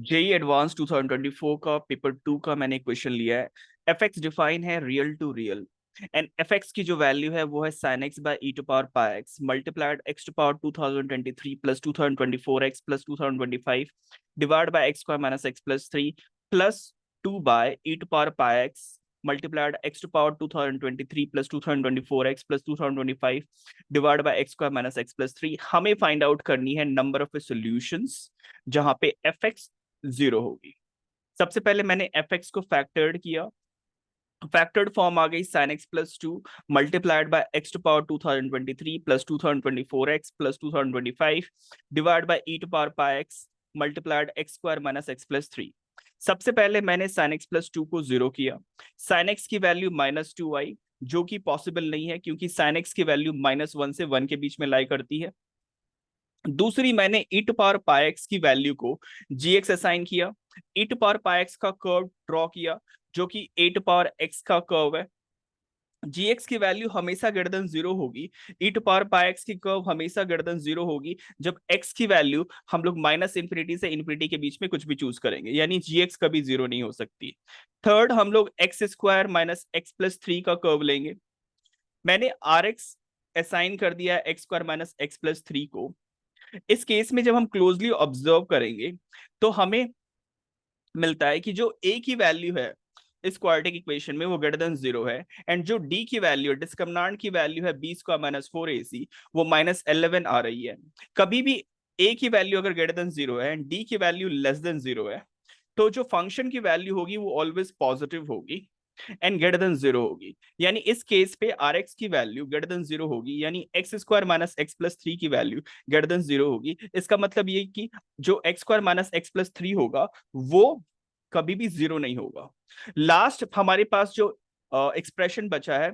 JEE advance 2024 का paper 2 का मैंने क्वेश्चन लिया है। एफ एक्स डिफाइन है real to real and F X की जो वैल्यू है वो है sine X by E to power pi X multiplied X to power 2023 plus 2024 X plus 2025 divide by X square minus X plus 3 plus 2 by E to power pi X multiplied X to power 2023 plus 2024 X plus 2025 divide by X square minus X plus 3। हमें find out करनी है number of solutions जहां पे F x 0 होगी। सबसे पहले मैंने F X को फैक्टर्ड किया। फैक्टर्ड फॉर्म आ गई sine X plus 2 multiplied by X to power 2023 plus 2024 X plus 2025 divide by E to power pi X multiplied X square minus X plus 3। सबसे पहले मैंने साइन एक्स प्लस 2 को 0 किया। Sine x की value -2 आई, जो कि पॉसिबल नहीं है क्योंकि साइन एक्स की वैल्यू -1 से 1 के बीच में लाई करती है। दूसरी मैंने ई टू पावर पाई एक्स की वैल्यू को जी एक्स असाइन किया। ई टू पावर पाई एक्स का कर्व ड्रॉ किया जो कि ए टू पावर एक्स का कर्व है। जी एक्स की वैल्यू हमेशा ग्रेटर देन 0 होगी। ई टू पावर पाई एक्स की कर्व हमेशा ग्रेटर देन 0 होगी जब एक्स की वैल्यू हम लोग माइनस इंफिनिटी से इंफिनिटी के बीच में कुछ भी चूज करेंगे, यानी जी एक्स कभी 0 नहीं हो सकती। थर्ड, हम लोग x square minus X plus 3 का कर्व लेंगे। मैंने आर एक्स असाइन कर दिया x square minus X plus 3 को। इस केस में जब हम क्लोजली ऑब्जर्व करेंगे तो हमें मिलता है कि जो ए की वैल्यू है इस क्वाड्रेटिक इक्वेशन में वो ग्रेटर देन 0 है एंड जो डी की वैल्यू है, डिस्क्रिमिनेंट की वैल्यू है बी स्क्वायर माइनस 4ac, वो -11 आ रही है। कभी भी ए की वैल्यू अगर ग्रेटर देन 0 है एंड डी की वैल्यू लेस देन 0 है तो जो फंक्शन की वैल्यू होगी वो ऑलवेज पॉजिटिव होगी एंड ग्रेटर देन 0 होगी। यानी इस केस पे आर एक्स की वैल्यू ग्रेटर देन 0 होगी, यानी x square minus X plus 3 की वैल्यू ग्रेटर देन 0 होगी। इसका मतलब ये कि जो x square minus X plus 3 होगा वो कभी भी 0 नहीं होगा। लास्ट हमारे पास जो एक्सप्रेशन बचा है,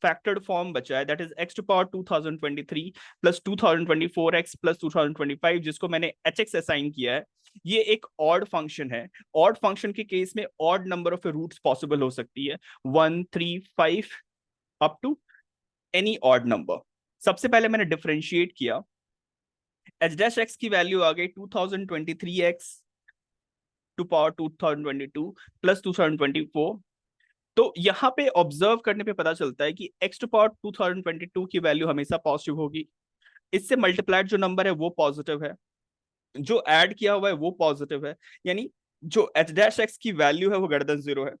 फैक्टर्ड फॉर्म बचा है, that is X to power 2023 plus 2024 X plus 2025, जिसको मैंने एच एक्स असाइन किया है। ये एक ऑड फंक्शन है। ऑड फंक्शन के केस में odd number of roots possible हो सकती है, 1 3 5 up to any odd number. सबसे पहले मैंने डिफरेंशिएट किया। एच डैश एक्स की वैल्यू आ गई 2023 एक्स टू पावर 2022 प्लस 2024। तो यहाँ पे ऑब्जर्व करने पे पता चलता है कि x टू पावर 2022 की वैल्यू हमेशा पॉजिटिव होगी। इससे मल्टीप्लाइड जो नंबर है वो पॉजिटिव है, जो ऐड किया हुआ है वो पॉजिटिव है, यानी जो एच डैश एक्स की वैल्यू है वो ग्रेटर देन 0 है।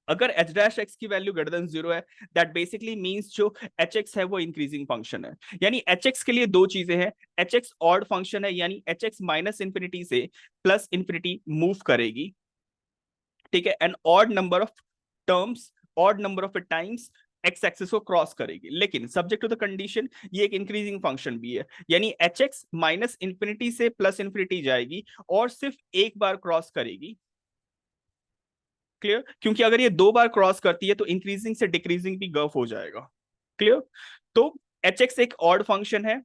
अगर एच डैश एक्स की वैल्यू ग्रेटर देन 0 है, दैट बेसिकली मींस जो एच एक्स है वो इंक्रीजिंग फंक्शन है। यानी एच एक्स के लिए दो चीजें हैं, एच एक्स ऑड फंक्शन है यानी एच एक्स माइनस इंफिनिटी से प्लस इंफिनिटी मूव करेगी, ठीक है, and odd number of terms, odd number of times x axis को क्रॉस करेगी। लेकिन सब्जेक्ट टू द कंडीशन ये एक इंक्रीजिंग फंक्शन भी है, यानी एच एक्स माइनस इंफिनिटी से प्लस इंफिनिटी जाएगी और सिर्फ एक बार क्रॉस करेगी। क्लियर? क्योंकि अगर ये दो बार क्रॉस करती है तो इंक्रीजिंग से डिक्रीजिंग भी गर्फ हो जाएगा। क्लियर? तो एच एक्स एक ऑड फंक्शन है,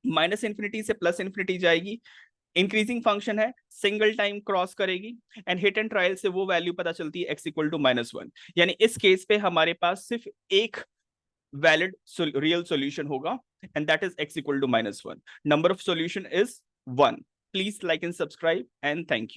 माइनस इंफिनिटी से प्लस इंफिनिटी जाएगी, इंक्रीजिंग फंक्शन है, सिंगल टाइम क्रॉस करेगी एंड हिट एंड ट्रायल से वो वैल्यू पता चलती है x इक्वल टू -1। यानी इस केस पे हमारे पास सिर्फ एक वैलिड रियल सॉल्यूशन होगा and that is x equal to -1। Number of solution is 1। Please like and subscribe and thank you.